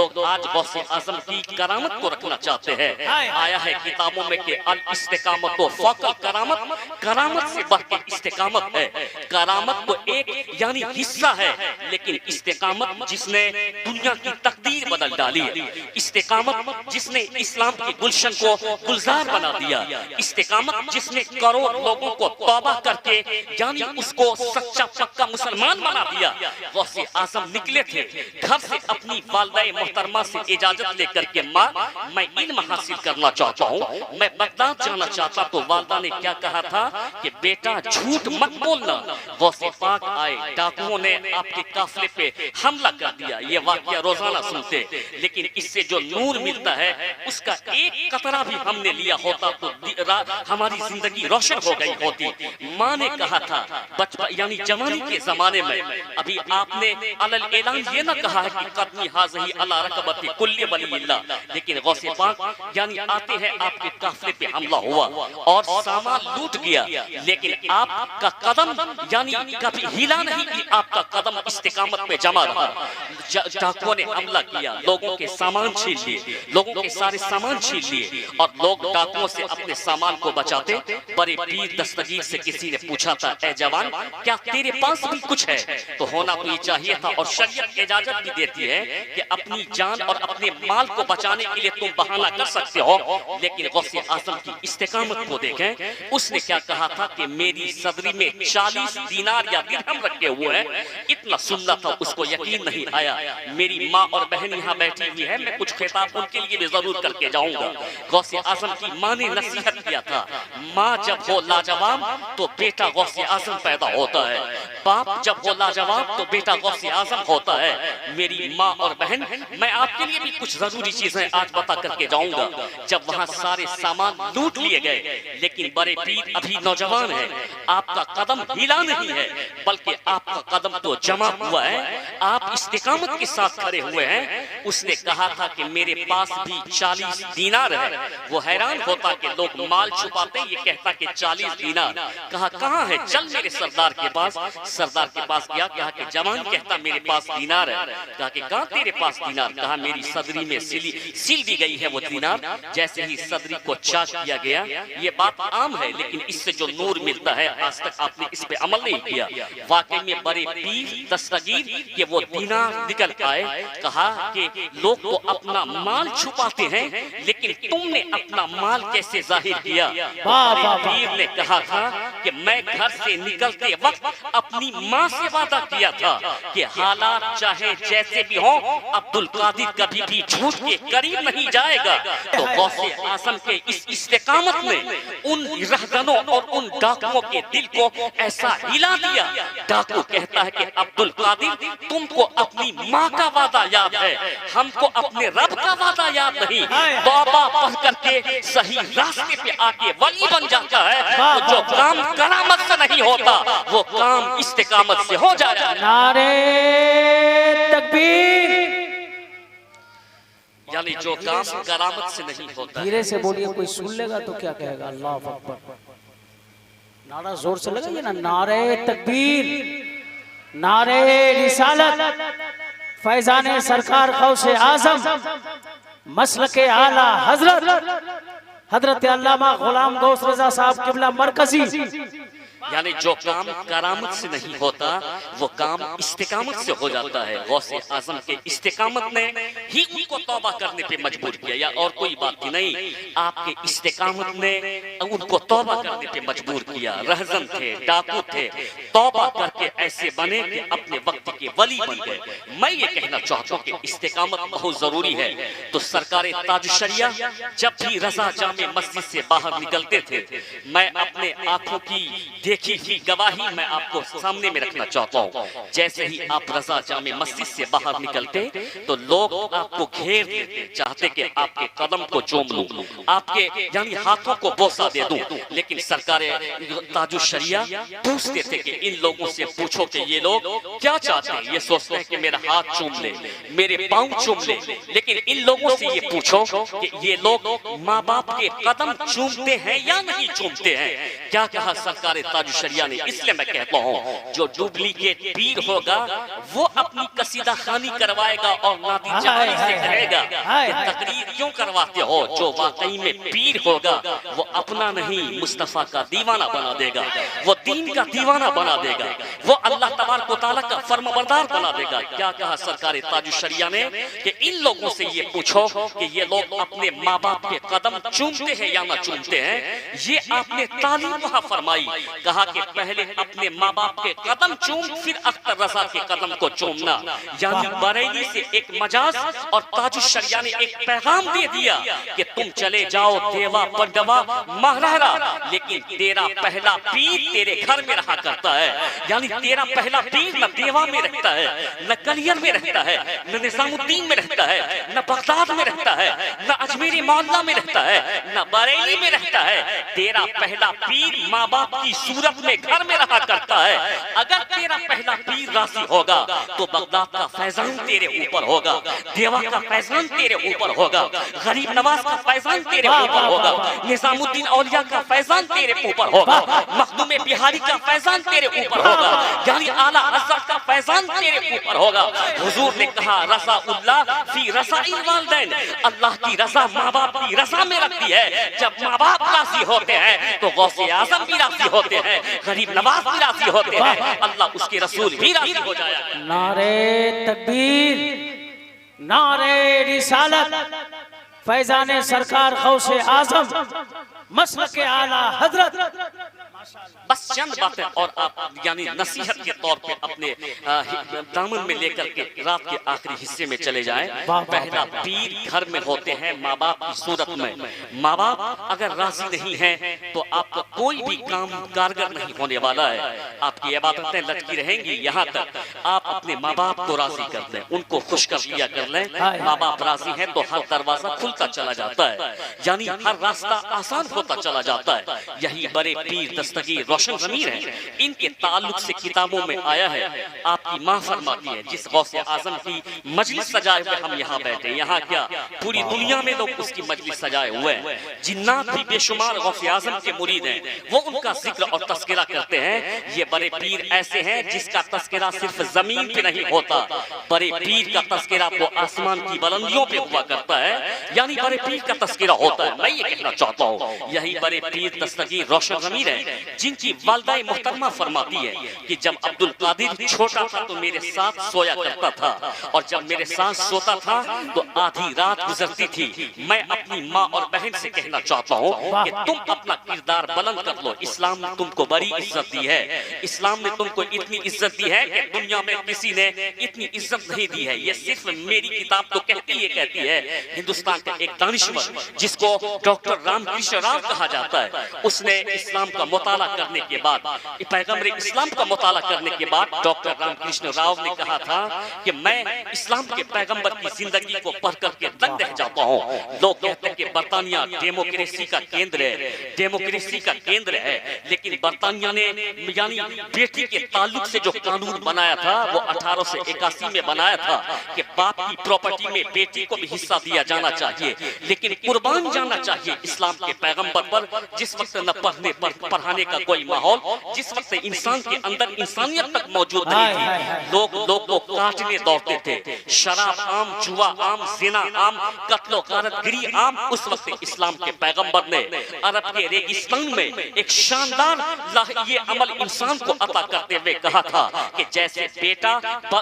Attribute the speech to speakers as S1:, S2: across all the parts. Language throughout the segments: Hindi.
S1: लोग आज गौसे आजम की करामत को रखना चाहते हैं। आया है किताबों में कि अल इस्तिकामत तो फौकल करामत, करामत से बढ़कर इस्तिकामत है। करामत को एक यानी हिस्सा है, लेकिन इस्तिकामत जिसने दुनिया की तकदीर बदल डाली है, इस्तिकामत जिसने इस्लाम के गुलशन को गुलजार बना दिया, इस्तिकामत जिसने करोड़ लोगों को तौबा करके यानी उसको सच्चा पक्का मुसलमान बना दिया। गौसे आजम निकले थे घर से अपनी वालिदा मोहतरमा से इजाजत लेकर के, माँ मैं इल्म हासिल करना चाहता हूँ, मैं बगदाद जाना चाहता। तो वालिदा ने क्या कहा था कि बेटा झूठ मत बोलना। गौसे पाक आए, डाकुओं ने आपके काफिले पे हमला कर दिया। ये वाकया रोजाना सुनते, लेकिन इससे जो नूर मिलता है उसका एक कतरा भी हमने लिया होता तो हमारी जिंदगी रोशन हो गई होती। माँ ने कहा था बचपन यानी जवानी के जमाने में, अभी आपने अलल ऐलान ये ना कहा है कि कदमी हाज़ही अला रकबती कुल्ली वलील्लाह, लेकिन गौसे पाक यानी आते हैं आपके काफिले पे हमला हुआ और सामान लूट गया, लेकिन आपका कदम यानी कभी हिला नहीं कि आपका कदम इस्तिकामत पे जमा रहा। डाकुओं ने हमला किया, लोगों के सामान छीन लिए, लोगों के सारे सामान छीन लिए, और लोग डाकुओं से अपने सामान को बचाते। बड़े पीर दस्तगीर से किसी ने पूछा था, ए जवान क्या तेरे पास भी कुछ है? तो होना तो ये चाहिए था, और शरीयत इजाजत भी देती है कि अपनी जान और अपने माल को बचाने के लिए तुम बहाना कर सकते हो। लेकिन गौसे आजम की इस्तिकामत को देखें, उसने क्या कहा था कि मेरी सदरी में 40 दीनार या दिरहम रखे हुए हैं। इतना सुनना था, उसको यकीन नहीं आया। मेरी माँ और बहन यहाँ बैठी हुई है, मैं कुछ खिताब उनके लिए भी जरूर करके जाऊंगा। गौसे आजम की माँ ने नसीहत किया था, माँ जब हो लाजवाब तो बेटा गौसे आजम पैदा होता है, बाप जब हो लाजवाब तो बेटा गौसे आजम होता है। मेरी माँ और बहन, मैं आपके लिए भी कुछ जरूरी चीजें आज बता करके जाऊंगा। जब वहाँ सारे सामान लूट लिए गए, लेकिन बड़े पीर अभी नौजवान है, आपका कदम हिला नहीं है, बल्कि आपका कदम तो जमा हुआ है, आप इस्तिकामत के साथ खड़े हुए हैं। उसने कहा था कि मेरे पास भी 40 दीनार है। वो हैरान होता कि लोग माल छुपाते, ये कहता कि 40 दीनार। कहा कहाँ है? चल मेरे सरदार के पास। सरदार के पास गया, कहा कि जवान कहता मेरे पास दीनार है। कहा कि कहाँ तेरे पास दीनार? कहा मेरी सदरी में सिल दी गई है वो दीनार। जैसे ही सदरी को चाक किया गया, ये बात आम है, लेकिन इससे जो नूर मिलता है आज तक आपने इस पे अमल नहीं किया। वाकई में बड़े पीर दस्तगीर के वो दीनार निकल आए। कहा कि लोग तो अपना माल छुपाते हैं, लेकिन तुमने अपना माल कैसे जाहिर किया? पीर ने कहा था कि मैं घर से निकलते वक्त अपनी माँ से वादा किया था कि हालात चाहे जैसे भी हो, अब्दुल कादिर कभी भी झूठ के करीब नहीं जाएगा। तो गौसे आजम के इस इस्तिकामत ने उन रहगनों और उन डाकुओं के दिल को ऐसा हिला दिया। डाकू कहता है कि अब्दुल कादिर तुमको अपनी माँ का वादा याद है, हमको अपने रब का वादा याद नहीं। तौबा पढ़ करके सही रास्ते पे आके वली बन जाता है। तो जो काम करामत से नहीं होता, वो काम इस्तिकामत से हो जाएगा।
S2: नारे तकबीर।
S1: यानी जो काम करामत से नहीं होता।
S2: धीरे से बोलिए, कोई सुन लेगा तो क्या कहेगा? अल्लाह अकबर। नारा जोर से लगाइए ना, नारे तकबीर, नारे रिसालत, फैजाने सरकार गौसे आजम, मसलके आला हजरत अल्लामा गुलाम गौस रजा साहब किबला मरकजी।
S1: यानी जो काम करामत से नहीं होता, वो काम इस्तिकामत से हो जाता है। गौसे आजम के इस्तिकामत ने ही उनको तौबा करने पे मजबूर किया, या और कोई बात नहीं। आपके इस्तिकामत ने उनको तौबा करने पे मजबूर किया। रहजन थे, डाकू थे, तौबा करके ऐसे बने कि अपने वक्त के वली बन गए। मैं ये कहना चाहता हूँ कि इस्तिकामत बहुत जरूरी है। तो सरकार ताजुशरिया जब भी रजा जामे मस्जिद से बाहर निकलते थे, मैं अपने आंखों की देखी ही गवाही मैं आपको सामने में रखना चाहता हूँ। जैसे ही आप रजा जामे मस्जिद से बाहर निकलते तो लोग आपको घेर देते, चाहते कि आपके कदम को चूम लूं, आपके यानी हाथों को बोसा दे दूं। लेकिन सरकार ताजुशरिया पूछते थे कि इन लोगों से पूछो कि ये लोग क्या चाहते हैं। ये सोचते हैं कि मेरा हाथ चूम ले, मेरे पाँव चूम ले। लेकिन इन लोगों से ये पूछो कि ये लोग माँ बाप के कदम चूमते हैं या नहीं चूमते हैं। क्या कहा सरकार ताजुशरिया ने। इसलिए मैं कहता हूँ जो डुप्लीकेट पीर होगा वो अपनी कसीदा खानी करवाएगा और नाती जवानी से कहेगा कि तकरीर क्यों करवाते हो। जो वाकई में पीर होगा वो अपना नहीं मुस्तफा का दीवाना बना देगा, वो दीन का दीवाना बना देगा, वो अल्लाह तबारक व तआला का फर्माबरदार बना देगा। क्या कहा सरकार ताजुशरिया ने कि इन लोगों से ये पूछो कि ये लोग अपने माँ बाप के कदम चूमते हैं या ना चूमते हैं। ये आपने तालीम वहां फरमाई, कहा कि पहले अपने माँ बाप के कदम चूम फिर अख्तर रजा के कदम को चूमना। यानी बरेली से एक मजाज और ताजुशरिया ने एक पैगाम दे दिया कि तुम चले जाओ देवा बंडवा महरहरा, लेकिन तेरा पहला पीर तेरे घर में रहा करता है। यानी तेरा पहला पीर न देवा में रहता है, न कलियर में रहता है, न निजामुद्दीन में रहता है, न बगदाद में रहता है, न अजमेरी मोहल्ला में रहता है, न बरेली में रहता है। तेरा पहला पीर माँ बाप की सूरत में घर में रहा करता है। अगर तेरा पहला पीर राजी होगा तो बगदाद का फैजान तेरे ऊपर होगा, देवा का फैजान तेरे ऊपर होगा, गरीब नवाज का फैजान तेरे ऊपर होगा, निजामुद्दीन औलिया का फैजान तेरे ऊपर होगा, मखदूम बिहारी का फैजान तेरे ऊपर होगा, यानी आला हज़रत का फैजान तेरे ऊपर होगा। हुजूर ने कहा रज़ा उल्लाह फी रज़ाइल वालिदैन, अल्लाह की रजा माँ बाप की रजा में रखती है। जब माँ बाप राजी होते हैं तो गौसे आजम भी राजी होते हैं, गरीब नवाज भी राजी होते हैं, अल्लाह उसके रसूल भी राजी हो जाएगा।
S2: नारे तकबीर, नारे रिसालत, फैजाने सरकार गौसे आजम, मसलके आला हजरत।
S1: बस चंद बातें और आप यानी नसीहत के तौर पे अपने दामन में लेकर के रात के आखिरी हिस्से में चले जाएं। पहला पीर घर में होते हैं माँ बाप की सूरत में। माँ बाप अगर राजी नहीं हैं तो आपका कोई भी काम कारगर नहीं होने वाला है। आपकी इबादतें लटकी रहेंगी यहाँ तक आप अपने माँ बाप को राजी कर लें, उनको खुश कर लिया कर लें। माँ बाप राजी हैं तो हर दरवाजा खुलता चला जाता है, यानी हर रास्ता आसान होता चला जाता है। यही बड़े पीर दस्तगीर रोशन ज़मीर है, इनके ताल्लुक से किताबों में आया है। आपकी माँ फरमाती है जिस गौसे आजम की मजलिस सजाए हुए हम यहाँ बैठे, यहाँ क्या पूरी दुनिया में लोग उसकी मजलिस सजाए हुए हैं। जिन्नात भी बेशुमार गौसे आजम के मुरीद हैं, वो उनका जिक्र और तस्करा करते हैं। ये बड़े पीर ऐसे हैं जिसका तस्करा सिर्फ जमीन पे नहीं होता, बड़े पीर का तस्करा तो आसमान की बुलंदियों पे हुआ करता है, यानी बड़े पीर का तस्करा होता है। मैं ये कहना चाहता हूँ यही बड़े पीर दस्तगीर रोशन ज़मीर है जिनकी वालिदा मोहतरमा फरमाती है कि जब अब्दुल कादिर छोटा था तो मेरे साथ सोया करता था, और जब मेरे साथ सोता था तो आधी रात गुजरती थी। मैं अपनी माँ और बहन से कहना चाहता हूँ कि तुम अपना किरदार बुलंद कर लो। इस्लाम ने तुमको बड़ी इज्जत दी है, इस्लाम ने तुमको इतनी इज्जत दी है कि दुनिया में किसी ने इतनी इज्जत नहीं दी है। ये सिर्फ मेरी किताब तो कहती है। हिंदुस्तान का एक दानिश्वर जिसको डॉक्टर रामकृष्ण राव कहा जाता है, उसने इस्लाम का मुताला करने के बाद, पैगंबर इस्लाम का मुताला करने के बाद डॉक्टर रामकृष्ण राव ने कहा था कि मैं इस्लाम के पैगंबर की जिंदगी को पढ़ करके दंग रह जाता हूँ। लोग कहते हैं कि बर्तानिया डेमोक्रेसी का केंद्र है, डेमोक्रेसी का केंद्र है, लेकिन बर्तानिया ने यानी बेटी के ताल्लुक से जो कानून बनाया था वो 1881 में बनाया था कि बाप की प्रॉपर्टी में बेटी को भी हिस्सा दिया जाना चाहिए, लेकिन कुर्बान जाना चाहिए इस्लाम के पैगंबर पर। जिस वक्त न पढ़ाने का कोई माहौल, जिस वक्त इंसान के अंदर इंसानियत तक मौजूद नहीं थी, लोग को काटने दौड़ते थे। शराब आम, जुआ आम, जिना आम, कत्लो गारतगिरी आम। उस वक्त इस्लाम के पैगंबर ने अरब के रेगिस्तान में एक शानदार ये अमल इंसान को अता करते हुए कहा था कि जैसे बेटा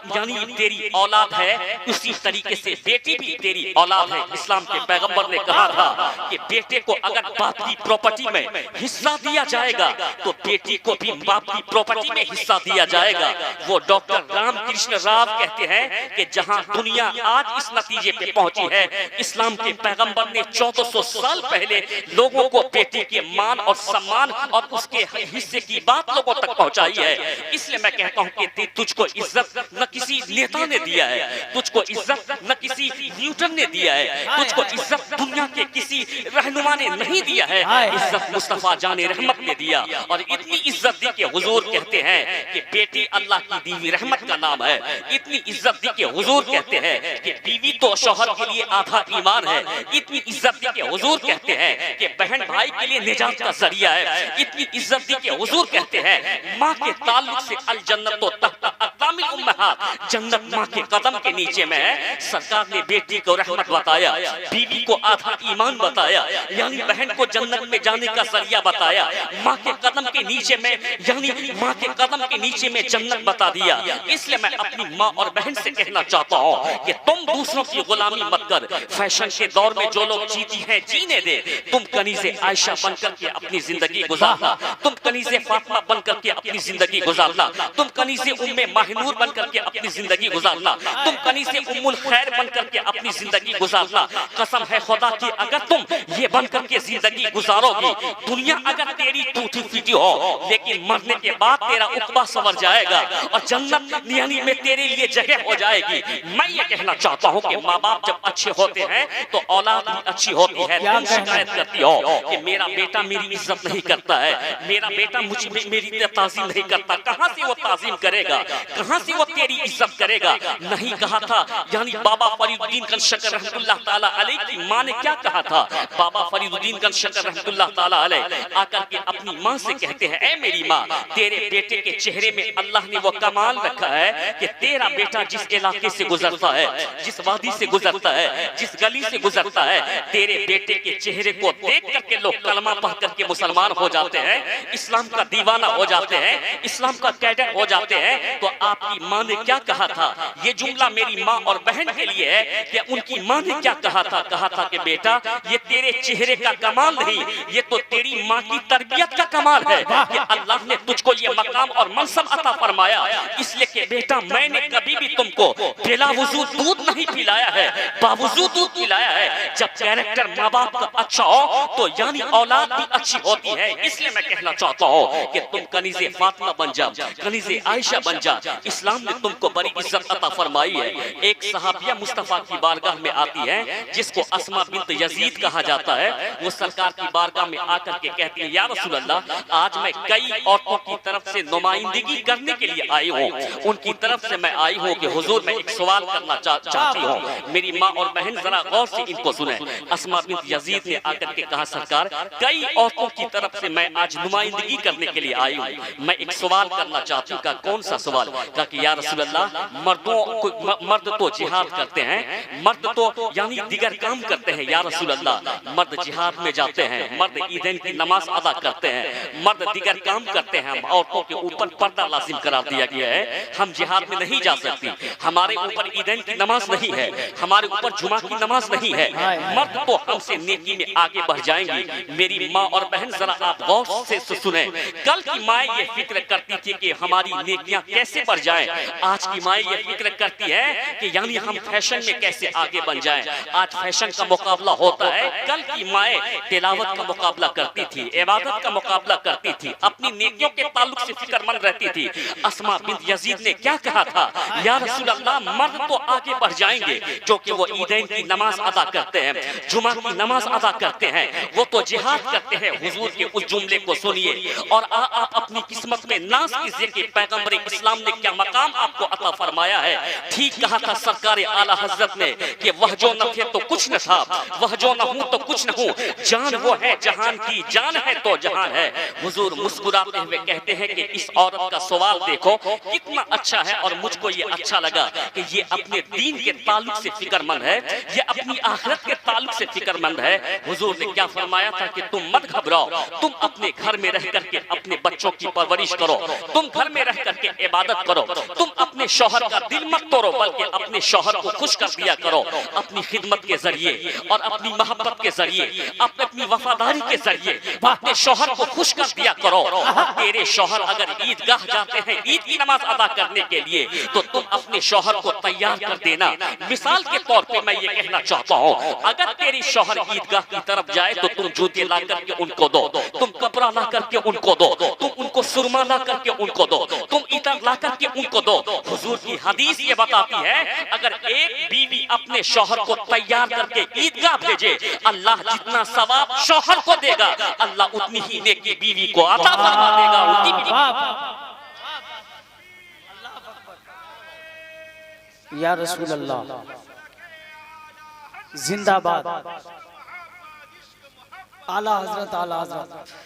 S1: यानी तेरी औलाद है, उसी तरीके से बेटी भी तेरी औलाद है। इस्लाम के पैगंबर ने कहा था कि बेटे को अगर बाप की प्रॉपर्टी में हिस्सा दिया जाएगा तो बेटी को भी बाप की प्रॉपर्टी में हिस्सा दिया जाएगा। वो डॉक्टर रामकृष्ण राव कहते हैं कि जहां दुनिया आज इस नतीजे पे पहुंची है, इस्लाम के पैगंबर ने 1400 साल पहले लोगों को बेटी के मान और सम्मान और उसके हिस्से की बात लोगों तक पहुंचाई है। इसलिए मैं कहता हूं कि तुझको इज्जत न किसी नेता ने दिया है, तुझको इज्जत न किसी न्यूटन ने दिया है, तुझको इज्जत दुनिया के किसी रहनुमा ने नहीं दिया है, इज्जत मुस्तफा जाने रहमत ने दिया और इतनी इज्जत दी कि हुजूर कहते हैं कि बेटी अल्लाह की दीवी रहमत का नाम है। इतनी इज्जत दी कि हुजूर कहते हैं कि बीवी तो शौहर के लिए आधा ईमान है। इतनी इज्जत दी कि हुजूर कहते हैं कि बहन भाई के लिए निजात का जरिया है। इतनी इज्जत दी कि हुजूर कहते हैं माँ के ताल्लुक से अल जन्नत तो तहत अक़दामिल उम्महात, जन्नत माँ के कदम के नीचे में है। सरकार ने बेटी को रहमत बताया, बीवी को आधा ईमान बताया, यानी बहन को जन्नत में जाने का जरिया बताया। माँ के कदम के नीचे में यानी माँ के कदम के नीचे में जन्नत बता दिया। इसलिए मैं अपनी माँ और बहन से कहना चाहता हूँ कि तुम दूसरों की गुलामी मत कर। फैशन के दौर में जो लोग जीती हैं जीने दे। तुम कनीज़े आयशा बनकर के अपनी जिंदगी गुजारना, तुम कनीज़े फातिमा बनकर के अपनी जिंदगी गुजारना, तुम कनीज़े उम्मे माहिनूर बनकर के अपनी जिंदगी गुजारना, तुम कनीज़े उम्मुल खैर बनकर के अपनी जिंदगी गुजारना। कसम है खुदा की अगर तुम ये बनकर के जिंदगी गुजारोगी, दुनिया अगर तेरी टूटी फूटी हो लेकिन मरने के बाद तेरा उकबा संवर जाएगा और जन्नत यानी में तेरे लिए जगह हो जाएगी। मैं ये कहना चाहता हूँ कि माँ बाप जब अच्छे होते हैं तो औलाद भी अच्छी होती है। तुम शिकायत करती हो कि मेरा बेटा मेरी इज्जत नहीं करता है, मेरा बेटा मुझे मेरी ताज़ीम नहीं करता। कहाँ से वो ताज़ीम करेगा, कहाँ से वो तेरी इज्जत करेगा? नहीं कहा था यानी बाबा फरीदुद्दीन कंशकर रहमतुल्लाह ताला अलैह की माँ ने क्या कहा था? बाबा फरीदुद्दीन कंशकर रहमतुल्लाह ताला अलैह आकर के अपनी माँ से कहते हैं, ऐ मेरी माँ, तेरे बेटे के चेहरे में अल्लाह ने वो कमाल रखा है कि तेरा बेटा जिस इलाके से गुजरता है, जिस वादी से गुजरता है, जिस गली से गुजरता है, तेरे बेटे के चेहरे को देख करके लोग कलमा पढ़ करके मुसलमान हो जाते हैं, इस्लाम का दीवाना हो जाते हैं, इस्लाम का कैडर हो जाते हैं। तो आपकी माँ ने क्या कहा था? ये जुमला मेरी माँ और बहन के लिए है कि उनकी माँ ने क्या कहा था? कहा था कि बेटा ये तेरे चेहरे का कमाल नहीं, ये तो तेरी माँ की तरबियत का कमाल है कि अल्लाह ने तुझको ये मकाम और मनसब अता फरमाया। इसलिए कि बेटा मैंने कभी भी तुमको बिला वुजू दूध नहीं पिलाया है, बावजू दूध पिलाया है। जब कैरेक्टर माँ बाप का अच्छा हो तो यानी औलाद भी अच्छी होती है। इसलिए मैं कहना चाहता हूँ कि तुम कनीज़े फातिमा बन जा, कनीज़े आयशा बन जा। इस्लाम ने तुमको बड़ी इज्जत अता फरमाई है। एक सहाबिया मुस्तफा की बारगाह में आती है जिसको अस्मा बिन्त यजीद कहा जाता है। वो सरकार की बारगाह में आकर के कहती है, या रसूल अल्लाह, आज मैं कई औरतों की तरफ से नुमाइंदगी करने के लिए आई हूँ, उनकी तरफ से मैं आई हूँ कि हुजूर मैं एक सवाल करना चाहती हूँ। मेरी माँ और बहन जरा गौर से इनको सुने। अस्मा बिन्त यजीद ने आकर के कहा, सरकार कई औरतों की तरफ से मैं आज नुमाइंदगी करने के लिए आई हूँ, मैं एक सवाल करना चाहती हूँ। कौन सा सवाल? कहा कि या रसूल अल्लाह, मर्द तो जिहाद करते हैं, मर्द तो यानी दिगर काम करते हैं, या रसूल अल्लाह, मर्द जिहाद में जाते हैं, मर्द ईदैन की नमाज अदा करते हैं, मर्द दिगर काम करते हैं, औरतों के ऊपर पर्दा लाजिम करार दिया गया है, हम जिहाद में नहीं जा सकती, हमारे ऊपर ईदैन की नमाज नहीं है, हमारे ऊपर जुमा की नमाज नहीं है, मर्द तो हमसे नेकी में आगे बढ़ जाएंगी। मेरी माँ और बहन जरा आप गौर से सुने। कल की माँ ये फिक्र करती थी कि हमारी नेकियां कैसे बढ़ जाएं, आज की माँ ये फिक्र करती है कि यानी हम फैशन में कैसे आगे बन जाएं। आज फैशन का मुकाबला होता है, कल की माँ तिलावत का मुकाबला करती थी, इबादत का मुकाबला करती थी, अपनी नेकियों के ताल्लुक से फिक्रमंद रहती थी। अस्मा बिन्त यजीद ने क्या कहा था? या रसूल अल्लाह, मर्द तो आगे बढ़ जाएंगे जो कि वो ईदैन की नमाज अदा करते हैं, जुमा की नमाज अदा करते हैं, वो तो जिहाद करते हैं। हुजूर के उस जुमले को सुनिए और आप अपनी किस्मत में नाज कीजिए कि पैगंबर इस्लाम ने क्या मकाम आपको अता फरमाया है। ठीक कहा था सरकार आला हजरत ने कि वह जो न थे तो कुछ न था, वह जो न हूं तो कुछ न हूं, जान वो है जहान की, जान है तो जहान है। हुजूर मुस्कुराते हुए कहते हैं कि इस औरत का सवाल देखो कितना अच्छा है और मुझको ये अच्छा लगा कि ये अपने दीन के ताल्लुक से फिक्रमंद है, ये अपनी आखिरत के ताल्लुक से फिक्रमंद है। हुजूर ने क्या फरमाया था कि तुम मत घबराओ, तुम अपने घर में रह करके अपने बच्चों की परवरिश करो, तुम घर में रह करके इबादत करो, तुम अपने शौहर का दिल मत तोड़ो बल्कि अपने शौहर को खुश कर दिया करो अपनी खिदमत के जरिए और अपनी मोहब्बत के जरिए, अपनी वफादारी के जरिए अपने शौहर को खुश कर दिया करो। तेरे शौहर अगर ईदगाह जाते हैं ईद की नमाज अदा करने के लिए तो तुम अपने शौहर को तैयार कर देना। मिसाल के तौर पे मैं ये कहना चाहता हूँ, अगर तेरी शौहर ईदगाह की तरफ जाए तो तुम जूते ला करके उनको दो, तुम कपड़ा ला करके उनको दो, तुम उनको सुरमा ला करके उनको दो, तुम इतर ला करके उनको दो। हुजूर की हदीस ये बताती है, अगर एक बीवी अपने शौहर को तैयार करके ईदगाह भेजे, अल्लाह जितना सवाब शौहर को देगा, अल्लाह उतनी ही नेकी बीवी को अता फरमा देगा।
S2: या रसूल अल्लाह, जिंदाबाद आला हजरत, आला हजरत,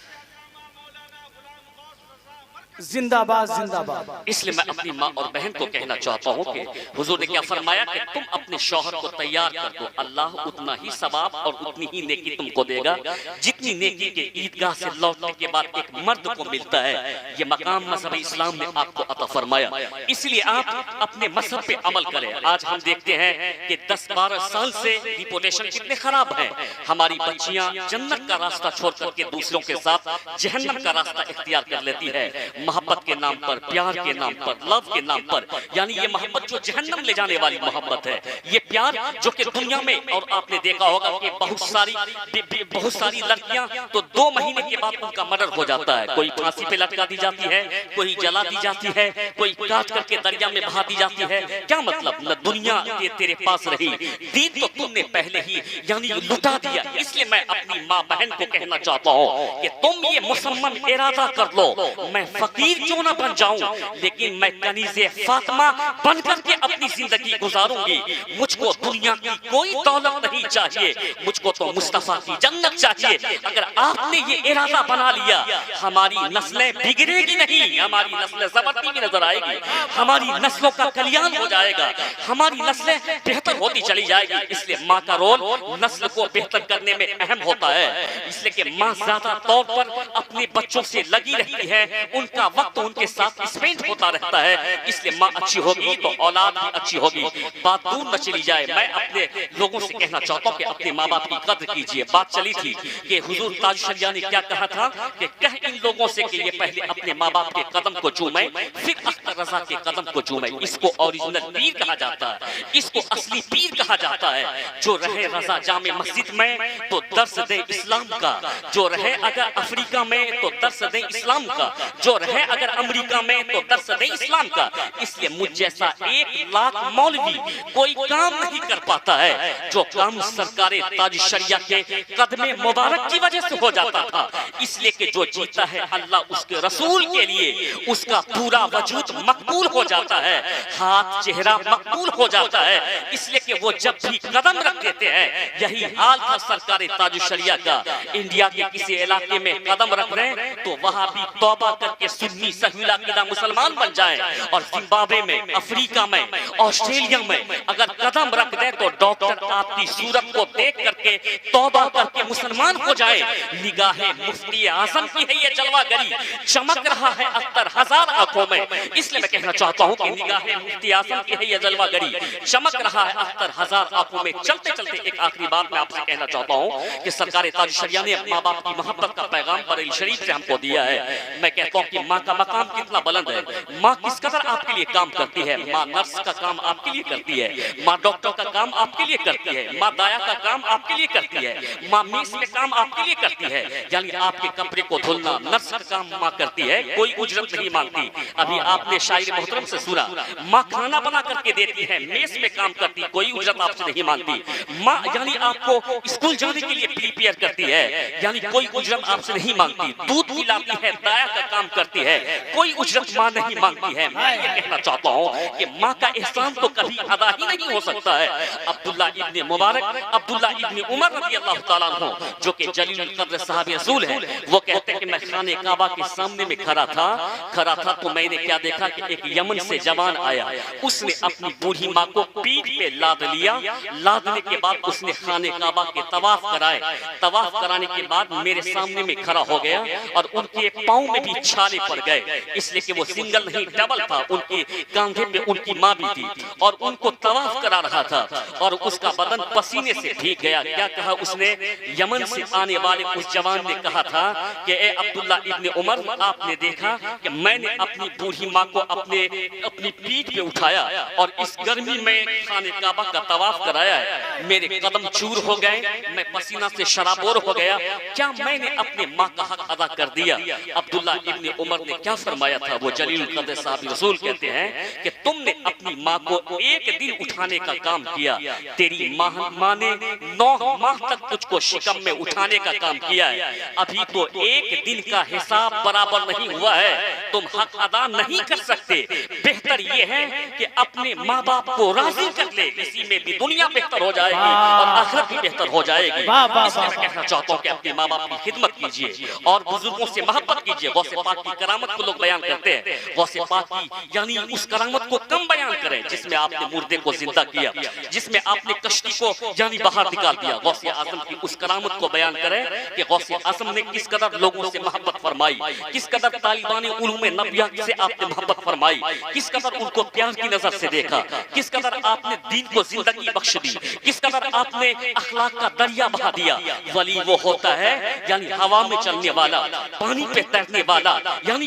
S2: जिंदाबाद जिंदाबाद।
S1: इसलिए मैं अपनी माँ और बहन को कहना चाहता हूँ कि हुजूर ने क्या फरमाया कि तुम अपने शौहर को तैयार कर दो, अल्लाह उतना ही सवाब और उतनी ही नेकी तुमको देगा जितनी नेकी के ईदगाह से लौटने के बाद एक मर्द को मिलता है। ये मकाम मज़हब इस्लाम ने आपको अता फरमाया, इसलिए आप अपने मज़हब पे अमल करें। आज हम देखते हैं कि 10-12 साल से रिपोर्टेशन कितने खराब है। हमारी बच्चियां जन्नत का रास्ता छोड़ करके दूसरों के साथ जहन्नम का रास्ता इख्तियार कर लेती है, मोहब्बत के नाम पर, प्यार के नाम पर, लव के नाम पर। यानी ये मोहब्बत जो जहन्नम ले जाने वाली मोहब्बत है, ये प्यार जो कि दुनिया में, और आपने देखा होगा कि बहुत सारी लड़कियां तो 2 महीने के बाद उनका मर्डर हो जाता है। कोई फांसी पे लटका दी जाती है, कोई जला दी जाती है, कोई काट करके दरिया में बहा दी जाती है। क्या मतलब, न दुनिया के तेरे पास रही, दीन तो तुमने पहले ही यानी लुटा दिया। इसलिए मैं अपनी माँ बहन को कहना चाहता हूँ कि तुम ये मुसम्मम इरादा कर लो, मैं फकीर क्यों ना बन जाऊं, लेकिन मैं कनीज़े फातिमा बन करके अपनी जिंदगी गुजारूंगी। मुझको दुनिया की कोई दौलत नहीं चाहिए, मुझको तो मुस्तफा की जन्नत चाहिए। अगर आपने ये इरादा बना लिया, हमारी नस्लें बिगड़ेगी नहीं, हमारी नस्लें ज़बरती भी नजर आएगी, हमारी नस्लों का कल्याण हो जाएगा, हमारी नस्लें बेहतर होती चली जाएगी। इसलिए माँ का रोल नस्ल को बेहतर करने में अहम होता है, इसलिए कि माँ ज्यादा तौर पर अपने बच्चों से लगी रहती है, उनका वक्त उनके साथ स्पेंड होता रहता है। इसलिए माँ अच्छी होगी तो औलाद भी अच्छी होगी। बात दूर न चली जाए, मैं अपने लोगों से कहना चाहता हूँ कि अपने माँ बाप की कद्र कीजिए। बात चली थी कि हुजूर ताज शरिया ने क्या कहा था कि कह इन लोगों से कि ये पहले अपने माँ बाप के कदम को चूमे, फिर अख्तर रजा के कदम को चूमे। इसको ओरिजिनल पीर कहा जाता है, इसको असली पीर कहा जाता है। जो रहे रजा जामे मस्जिद में तो दर्स दे इस्लाम का, जो रहे अगर अफ्रीका में तो दर्स दे इस्लाम का, जो रहे अगर अमेरिका में तो दर्स दे इस्लाम का। इसलिए मुझ जैसा 1 लाख मौलवी कोई काम नहीं कर पाता है जो काम सरकारे ताज शरिया के कदमे मुबारक की वजह से हो जाता था। इसलिए कि जो जीता है अल्लाह उसके रसूल के लिए, उसका पूरा वजूद मकबूल हो जाता है, हाथ चेहरा मकबूल हो जाता है। इसलिए कि वो जब भी कदम रख देते हैं, यही हाल था सरकारे ताज शरिया का। इंडिया के किसी इलाके में कदम रख रहे हैं तो वहां भी तौबा करके सुन्नी सही अकीदा मुसलमान बन जाए, और जिम्बाब्वे में, अफ्रीका में, ऑस्ट्रेलिया में अगर कदम रख दे तो डॉक्टर आपकी सूरत को देख करके तौबा करके मुसलमान हो जाए। निगाहे मुफ्ती आजम की है ये जलवागरी, चमक रहा है अख्तर हजार आंखों में। इसलिए मैं कहना चाहता हूँ कि निगाहे मुफ्ती आजम की है ये जलवागरी, चमक रहा है अख्तर हजार आंखों में। चलते चलते एक आखिरी बात मैं आपसे कहना चाहता हूँ कि सरकार ताज शरिया ने माँ बाप की मोहब्बत का पैगाम बरेली शरीफ से हमको दिया है। मैं कहता हूँ कि माँ का मकाम कितना बुलंद है, माँ किस कदर आपके लिए काम करती है। माँ नर्स का काम आपके लिए करती है, माँ डॉक्टर का काम आपके लिए करती है, माँ दाया का काम आपके लिए करती है, माँ मीस में काम आपके लिए करती है। यानी आपके कपड़े को धुलना नर्स का काम माँ करती है, कोई उजरत नहीं मांगती। अभी आपने शायर मोहतरम से सुना, माँ खाना बना करके देती है, मेस में काम करती, कोई उजरत आपसे नहीं मांगती। माँ यानी आपको स्कूल जाने के लिए प्रिपेयर करती है, यानी कोई उजरत आपसे नहीं मांगती। दूध पिलाती है, दाया का काम करती है, कोई उजरत माँ नहीं मांगती है। मैं ये कहना चाहता हूँ कि माँ का एहसान तो कभी अदा ही नहीं हो सकता है। अब्दुल्ला इब्ने मुबारक, अब्दुल्ला इब्ने उमर रज़ी अल्लाह तआला अन्हु, जो कि जलील कद्र साहब रसूल हैं, वो कहते हैं कि मैं खाने काबा के सामने में खड़ा था तो मैंने क्या देखा कि एक यमन से जवान आया, उसने अपनी बूढ़ी माँ को पीठ पे लाद लिया। लादने के बाद उसने खाने काबा के तवाफ कराए, तवाफ कराने के बाद मेरे सामने में खड़ा हो गया और उनके पाँव में भी छाले पड़ गए, इसलिए कि वो सिंगल नहीं डबल था, उनके कंधे पे उनकी माँ भी थी और उनको तवाफ करा रहा था और उसका बदन पसीने से भीग गया। क्या कहा उसने? यमन से आने वाले उस जवान ने कहा था कि ए अब्दुल्ला इब्ने उमर, आपने देखा कि मैंने अपनी बूढ़ी माँ को अपनी पीठ पे उठाया और इस गर्मी में खाने काबा का तवाफ कराया है, मेरे कदम चूर हो गए, मैं पसीना से शराबोर हो गया, क्या मैंने अपने माँ का हक अदा कर दिया? अब्दुल्ला इब्ने उमर ने क्या फरमाया था? वो जलील क़द्र साहब रसूल कहते हैं कि तुमने अपनी माँ को एक दिन उठाने का काम किया, तेरी माँ ने 9 माह तक तुझको शिकम में उठाने का काम किया है, अभी तो एक दिन का हिसाब बराबर नहीं हुआ है, तुम हक अदा नहीं कर सकते। बेहतर ये है कि अपने माँ बाप को राजी कर ले, इसी में भी दुनिया बेहतर हो जाएगी और आखिरत भी बेहतर हो जाएगी। इसलिए मैं कहना चाहता हूँ कि अपने माँ बाप की खिदमत कीजिए और बुजुर्गों से मोहब्बत कीजिए। गौसे पाक की करामत को लोग बयान करते हैं, गौसे पाक की यानी उस करामत को कम बयान करें जिसमें आपने मुर्दे को जिंदा किया, जिसमें आपने कश्ती को यानी बाहर निकाल दिया। गौसे आजम की उस करामत को बयान करें कि गौसे आजम ने किस कदर लोगों से मोहब्बत फरमाई, किस कदर तालिबान उलूम नबिया से आपने मोहब्बत फरमाई, किस कदर उनको प्यार की नजर से देखा, किस कदर आपने दीन को जिंदगी बख्श दी, किस कदर आपने अखलाक का दरिया बहा दिया। वली वो होता है यानी हवा में चलने वाला, पानी पे तैरने वाला, यानी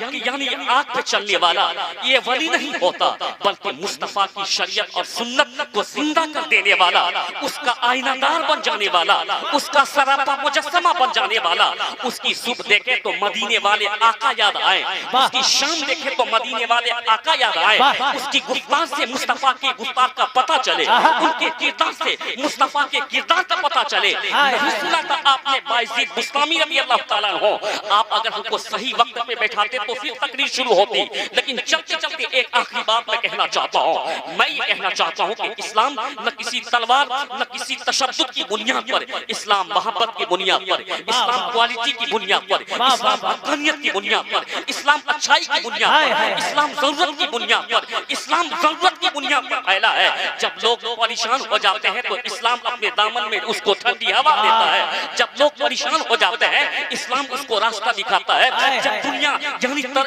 S1: आग पे चलने वाला, ये वली नहीं होता, बल्कि मुस्तफा की शरीयत और सुन्नत को जिंदा कर देने वाला, उसका आईनादार बन जाने वाला, उसका सरापा मुजस्समा बन जाने वाला। उसकी सुबह देखे तो मदीने वाले आका याद आए, उसकी शाम देखे तो मदीने वाले आका याद आए, उसकी गुफ्तार से मुस्तफा के गुफ्तार का पता चले, उनके किरदार से मुस्तफा के किरदार का पता चले। नहीं सुना था आपने बायज़ीद बुस्तामी रज़ी अल्लाह ताला अन्हु, आप अगर हमको सही वक्त पे बैठाते तो फिर तकरीर शुरू होती, लेकिन चलते चलते एक आखिरी बात मैं कहना चाहता हूँ। मैं ये कहना चाहता हूँ कि इस्लाम न किसी तलवार न किसी तशद्दुद की बुनियाद पर, इस्लाम मोहब्बत की बुनियाद पर, इस्लाम क्वालिटी की बुनियाद पर, इस्लाम हक़ानियत की बुनियाद पर, इस्लाम अच्छाई की बुनियाद पर, इस्लाम ज़रूरत की बुनियाद पर, इस्लाम ज़रूरत की बुनियाद पर फैला है। जब लोग परेशान हो जाते हैं तो इस्लाम अपने दामन में उसको ठंडी हवा देता है, जब लोग परेशान हो जाते हैं इस्लाम उसको रास्ता दिखाता है। जब दुनिया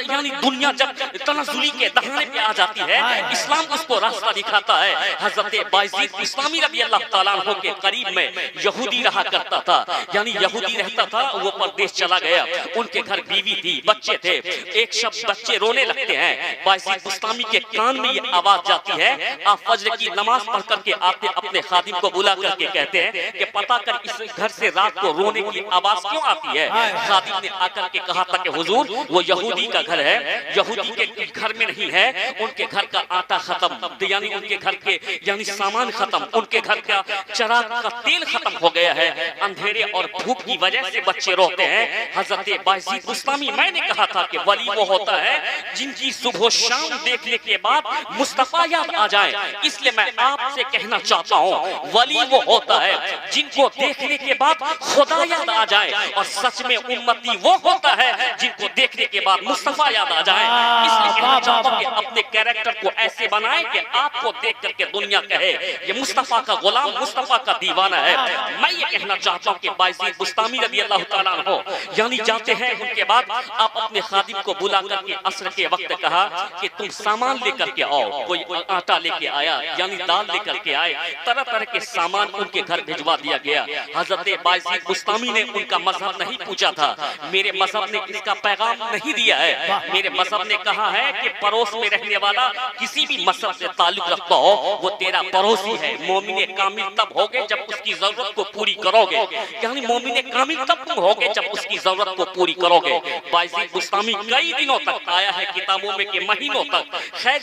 S1: यानी दुनिया जब तनज़्ज़ुली के दहाने पे आ जाती है इस्लाम उसको रास्ता दिखाता है। हज़रत बायज़ीद बुस्तामी रज़ी अल्लाह ताला अन्हु के करीब में यहूदी रहा करता था, यानी यहूदी रहता था, वो परदेश चला गया, उनके घर बीवी थी, बच्चे थे, एक शब्द बच्चे रोने लगते हैं, बायज़ीद बुस्तामी के कान में ये आवाज जाती है, आप फज्र की नमाज पढ़ करके आते अपने खादिम को बुला करके कहते हैं कि पता कर इस घर से रात को रोने की आवाज क्यों आती है। खादिम ने आकर के कहा था कि हुजूर वो यहूदी का घर है, यहूदी के घर में नहीं है, उनके घर का आटा खत्म, यानी उनके घर के यानी सामान खत्म, उनके घर का चराग का तेल खत्म हो गया है, अंधेरे और भूख की वजह से बच्चे रोते हैं। हजरत बायज़ीद बुस्तामी, मैंने कहा था कि वली वो होता है जिनकी सुबह शाम देखने के बाद मुस्तफा याद आ जाए, इसलिए मैं आपसे कहना चाहता हूँ वली वो होता है जिनको देखने के बाद खुदा याद आ जाए, और सच में उम्मती वो होता है जिनको देखने के बाद मुस्तफा याद आ जाए। इसलिए कहना चाहता हूँ कि अपने कैरेक्टर को ऐसे बनाएं कि आपको देख करके दुनिया कहे ये मुस्तफा का गुलाम, मुस्तफा का दीवाना है। मैं ये कहना चाहता हूँ कि बायज़ीद बुस्तामी रज़ी अल्लाह ताला अन्हु यानी जाते हैं, उनके बाद आप अपने खादिम को बुला करके असर के वक्त कहा कि तुम सामान लेकर के आओ। कोई आटा लेके आया यानी दाल लेकर के आए, तरह तरह के सामान उनके घर भिजवा दिया गया। हजरत बायज़ीद बुस्तामी ने उनका मजहब नहीं पूछा था, मेरे मजहब ने इसका पैगाम नहीं दिया है, मेरे मजहब ने कहा है कि पड़ोस में रहने वाला किसी भी मजहब से ताल्लुक रखता हो वो तेरा पड़ोसी है। मोमिने कामिल तब होगे जब उसकी जरूरत को पूरी करोगे, यानी मोमिने कामिल तब तुम होगे जब उसकी जरूरत को पूरी करोगे। बायज़ीद बुस्तामी कई दिनों तक आया है, किताबों में के महीनों तक, खैर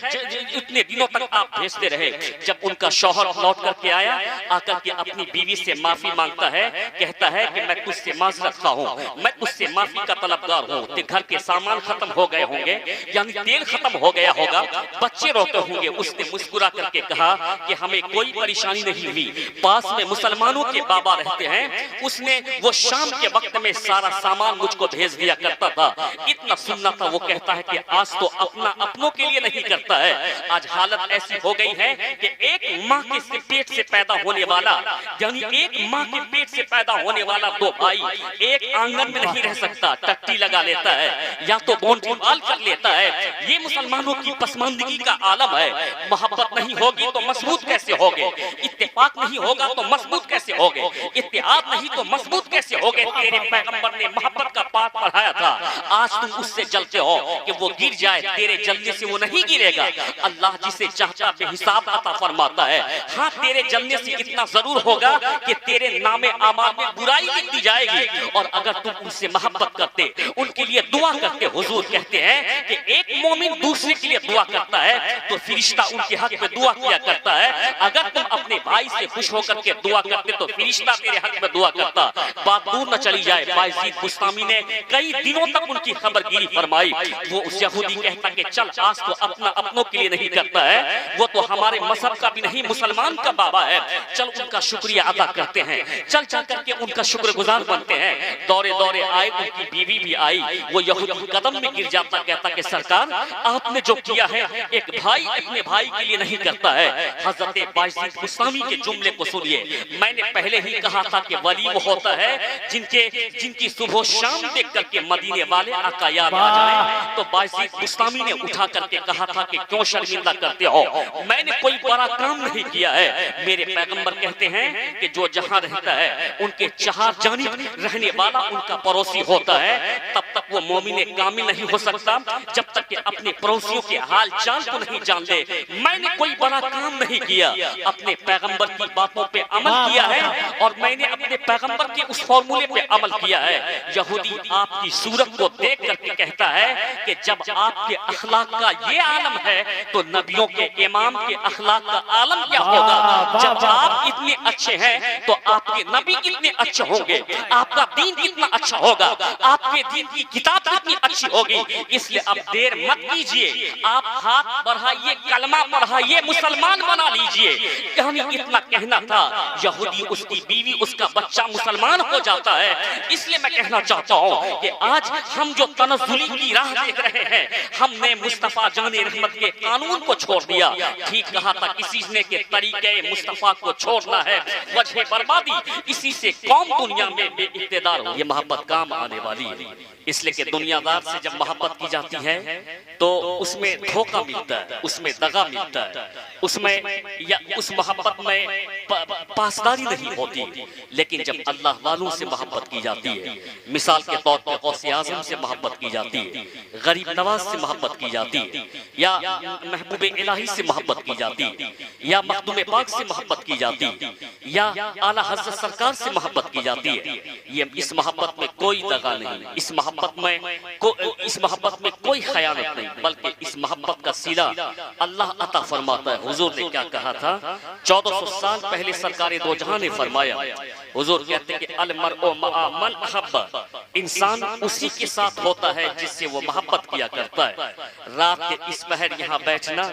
S1: इतने दिनों तक आप भेजते रहे। जब उनका शौहर लौट करके आया, आकर के अपनी बीवी से माफी मांगता है, कहता है कि मैं तुझसे माजरत खा हूँ, मैं तुझसे माफी का तलबगार हूँ, घर के सामान खत्म हो गए होंगे, यानी तेल खत्म हो गया होगा, बच्चे रोते होंगे। उसने मुस्कुरा करके कहा कि हमें कोई परेशानी नहीं हुई, पास में मुसलमानों के बाबा रहते हैं, उसने वो शाम के वक्त में सारा सामान मुझको भेज दिया करता था। इतना सुनना था, वो कहता है कि आज तो अपना अपनों के लिए नहीं करता है, आज हालत ऐसी हो गई है कि एक माँ के पेट से पैदा होने वाला, यानी एक माँ के पेट से पैदा होने वाला दो भाई एक आंगन में नहीं रह सकता, टट्टी लगा लेता है या तो बोंटीबाल कर लेता है। ये मुसलमानों की पसमानदगी का आलम है। मोहब्बत नहीं होगी तो मजबूत कैसे होगे? इत्तेफाक नहीं होगा तो मजबूत कैसे होगे? इत्तेहाद नहीं तो मजबूत कैसे होगे? तेरे पैगंबर ने मोहब्बत का पाठ पढ़ाया था, आज तुम उससे जलते हो कि वो गिर जाए, तेरे जलने से वो नहीं गिरेगा। अल्लाह जिसे चाहता बेहिसाब अता फरमाता है। हाँ, तेरे जलने से इतना जरूर होगा कि तेरे नामे आमाल में बुराई लिख दी जाएगी। और अगर तुम उनसे मोहब्बत करते, उनके लिए दुआ करते, हुजूर कहते हैं कि एक मोमिन दूसरे के लिए दुआ करता है तो फरिश्ता उनके हक में दुआ किया करता है। अगर तुम अपने भाई से खुश होकर के दुआ करते तो फरिश्ता तेरे हक में दुआ करता। बात दूर न चली जाए, बायजीद बुस्तामी ने कई दिनों तक उनकी खबरगिरी फरमाई। वो उस यहूदी कहता कि चल, आज तो अपना अपनों के लिए नहीं करता है, वो तो हमारे मजहब का भी नहीं, मुसलमान का बाबा है, चल उनका शुक्रिया अदा करते हैं, चल चल करके उनका शुक्रगुजार बनते हैं। दौरे दौरे आए, उनकी बीवी भी आई, वो यहूदी कदम में गिर जाता, कहता कि सरकार आपने जो किया है एक भाई अपने भाई के लिए नहीं करता है। हजरत बायजीद बुस्तामी के जुमले को सुनिए, मैंने पहले ही कहा था कि वली वो होता है जिनकी सुबह शाम देख करके मदीने वाले आका याद आ जाए। तो बायजीद बुस्तामी ने उठा करके कहा था कि क्यों शर्मिंदा करते हो, मैंने कोई बड़ा काम नहीं किया है। मेरे पैगंबर कहते हैं कि जो जहां रहता है उनके चार जानिब रहने वाला उनका पड़ोसी होता है। तब तक वो मोमिन कामिल नहीं हो सकता जब तक कि अपने पड़ोसियों के हाल चाल को नहीं जान ले। मैंने कोई बड़ा काम नहीं किया, अपने पैगंबर की बातों पे अमल किया है और मैंने अपने पैगंबर के उस फॉर्मूले पे अमल किया है। यहूदी आपकी सूरत को देख करके कहता है कि जब आपके अखलाक का ये आलम है तो नबियों के इमाम के अखलाक का आलम क्या होगा? जब आप इतने अच्छे हैं तो आपके नबी कितने अच्छे होंगे, आपका दीन कितना अच्छा होगा, आपके दीन की किताब कितनी अच्छी होगी। इसलिए अब देर मत कीजिए, आप हाथ बढ़ाइए, कलमा पढ़ाइए, मुसलमान बना लीजिए। इतना कहना था, यहूदी, उसकी बीवी, उसका बच्चा मुसलमान हो जाता है। इसलिए मैं कहना चाहता हूँ कि आज हम जो तनज़्ज़ुली की राह देख रहे हैं, हमने मुस्तफा जाने रहमत के कानून को छोड़ दिया। ठीक कहा था किसी ने के तरीके मुस्तफा को छोड़ना है वजह बर्बादी, इसी से कौम दुनिया में बेइख्तियार हो। ये मोहब्बत काम आने वाली है, इसलिए कि दुनियादार से जब मोहब्बत की जाती है तो उसमें धोखा मिलता है, उसमें दगा मिलता है, उसमें या उस मोहब्बत में पासदारी नहीं होती। लेकिन जब अल्लाह वालों से मोहब्बत की जाती है, मिसाल के तौर पर गौसे आज़म से मोहब्बत की जाती है, गरीब नवाज से मोहब्बत की जाती है, या महबूब इलाही से मोहब्बत की जाती है, या मखदूम पाक से मोहब्बत की जाती है, या आला हज़रत सरकार से मोहब्बत की जाती है, ये इस मोहब्बत में कोई दगा नहीं, इस मोहब्बत में कोई खयानत नहीं, बल्कि इस मोहब्बत का सीला अल्लाह अता फरमाता है। हुजूर ने क्या कहा था? 1400 साल पहले सरकारे दो जहां ने फरमाया, हुजूर कहते हैं कि अल मरउ मअ मन अहब्बा, इंसान उसी के साथ होता है जिससे वो मोहब्बत किया करता है। रात के इस पहर यहाँ बैठना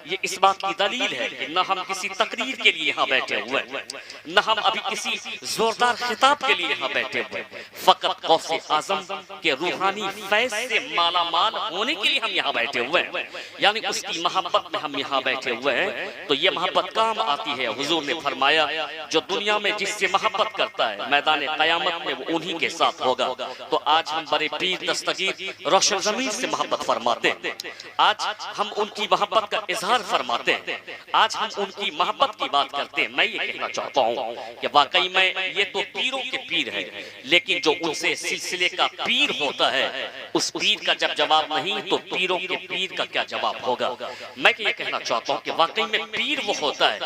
S1: ये इस बात की दलील है कि न हम किसी तकरीर के लिए यहाँ बैठे हुए हैं, न हम अभी किसी जोरदार खिताब के लिए यहाँ बैठे हुए हैं, फकत गौसे आज़म के रूहानी फैज़ से माला माल होने के लिए हम यहाँ बैठे हुए हैं, यानी उसकी मोहब्बत में हम यहाँ बैठे हुए हैं। तो ये मोहब्बत काम आती है। हुजूर ने फरमाया जो दुनिया में जिससे मोहब्बत करता है मैदान क़यामत में वो उन्हीं के साथ होगा। तो आज हम बड़े पीर दस्तगीर रोशन ज़मीन से मोहब्बत फरमाते हैं, आज हम उनकी मोहब्बत का इजहार फरमाते हैं, आज हम उनकी मोहब्बत की बात करते हैं। मैं ये कहना चाहता हूँ कि वाकई में ये तो पीरों के पीर है, लेकिन जो उनसे सिलसिले का पीर होता है उस पीर का जब जवाब नहीं तो पीरों के पीर का क्या जवाब होगा। मैं ये कहना चाहता हूँ कि वाकई में पीर वो होता है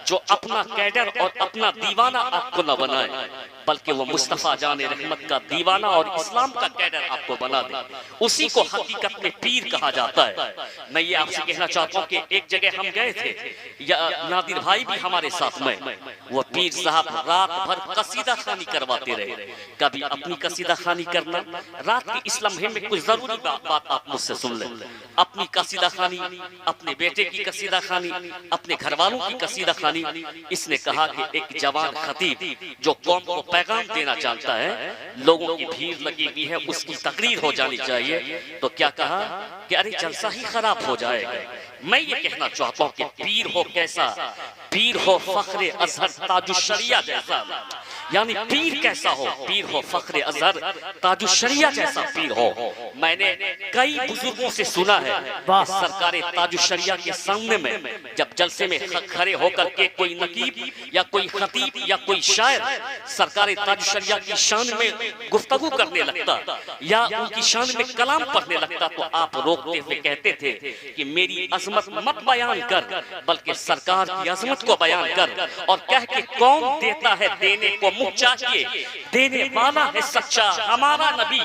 S1: जो अपना कैडर और अपना दीवाना आपको न बनाए, बल्कि वो मुस्तफा जाने रहमत का दीवाना और इस्लाम का कैडर आपको बना दे, उसी को हकीकत में पीर कहा जाता है। मैं ये आपसे कहना चाहता हूँ कि एक जगह हम गए थे, या नादिर भाई भी हमारे साथ में, वो पीर साहब रात भर कसीदा खानी करवाते रहे। कभी अपनी कसीदा खानी करना, रात के इस लम्हे में कुछ जरूरी बात आप मुझसे सुन लें, अपनी कसीदा खानी, अपने बेटे की कसीदा खानी, अपने घर वालों की कसीदा खानी। इसने कहा कि एक जवान खतीब जो कौम को पैगाम देना चाहता है, लोगों की भीड़ लगी हुई है, उसकी तकरीर हो जानी चाहिए। तो क्या कहा कि अरे जलसा ही खराब हो जाएगा। मैं ये कहना चाहता हूँ कि पीर हो कैसा, पीर हो फख्रे अजहर ताजुशरिया जैसा, यानी पीर कैसा हो, पीर हो फख्रे अजहर ताजुशरिया जैसा पीर हो। मैंने कई बुजुर्गों से सुना है कि सरकारे ताजुशरिया के सामने में जब जलसे में खड़े होकर के कोई नकीब या कोई खतीब या कोई शायर सरकारे ताजुशरिया की शान में गुफ्तगू करने लगता या उनकी शान में कलाम पढ़ने लगता, तो आप रोकते हुए कहते थे कि मेरी अजमत मत बयान कर, बल्कि सरकार की अजमत को बयान कर और कह के कौन देता है देने को मुँह चाहिए, देने वाला है सच्चा हमारा नबी।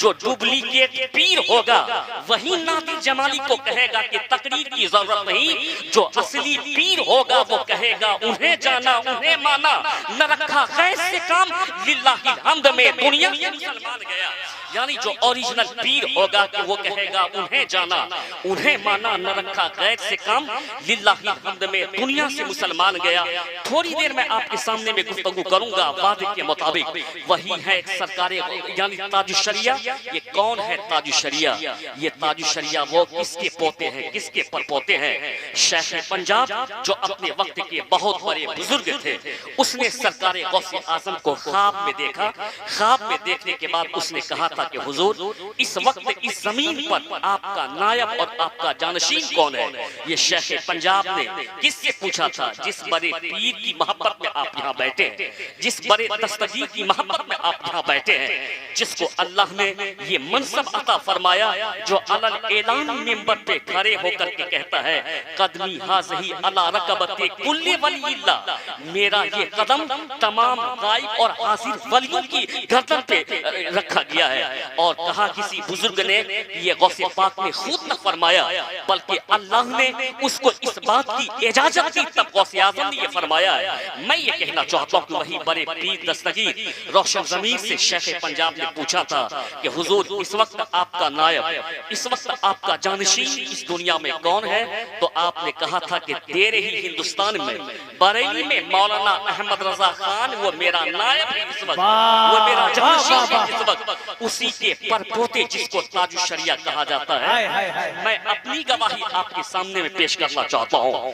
S1: जो डुप्लीकेट पीर होगा वही नाती जमाली को कहेगा कि तकरीर की जरूरत नहीं, जो असली पीर होगा वो कहेगा उन्हें जाना उन्हें माना, न रखा गैर से काम लिल्लाहिल हम्द में दुनिया से मुसलमान गया। यानी जो ओरिजिनल पीर होगा कि वो कहेगा उन्हें जाना उन्हें माना, न रखा गैर से काम लिल्लाहिल हम्द में दुनिया से मुसलमान गया। थोड़ी देर में आपके सामने में गुफ्तगू करूंगा वादे के मुताबिक, वही है सरकारे यानी ताजुशरिया। ये कौन है ताजुशरिया? ये ताजुशरिया वो किसके पोते हैं, किसके परपोते हैं? शेख पंजाब जो अपने वक्त के बहुत बड़े बुजुर्ग थे, उसने सरकारे गौसे आजम को ख्वाब में देखा। ख्वाब में देखने के बाद उसने कहा था कि हुजूर इस वक्त इस जमीन पर आपका नायब और आपका जानशीन कौन है? ये शेख पंजाब ने किससे पूछा था? जिस बड़े पीर की मोहब्बत में आप यहाँ बैठे हैं, जिस बड़े दस्तगीर की मोहब्बत में आप यहाँ बैठे हैं, जिसको अल्लाह ने ये मनसब अता फरमाया, जो अलल ऐलान मिंबर पे खड़े होकर के कहता है कदमी हाज़ही अला रकबते कुल्ले वलील्लाह, मेरा ये कदम तमाम गायब और हाजिर वलियों की गर्दन पे रखा गया है। और कहा किसी बुजुर्ग ने ये गौसे पाक ने खुद न फरमाया, बल्कि अल्लाह ने उसको इस बात की इजाजत दी, तब गौसे आज़म ने ये फरमाया है। मैं ये कहना चाहता हूँ कि वही बड़े पीर दस्तगीर रोशन ज़मीर से शेख पंजाब ने पूछा था कि हुजूर इस वक्त आपका नायब, इस वक्त आपका जानशीन इस दुनिया में कौन है? तो आपने कहा था कि तेरे ही हिंदुस्तान में बरेली में मौलाना अहमद रजा खान वो मेरा नायब है इस वक्त, वो मेरा जानशीन है इस वक्त, उसी के परपोते जिसको ताजुशरिया कहा जाता है। मैं अपनी गवाही आपके सामने में पेश करना चाहता हूँ।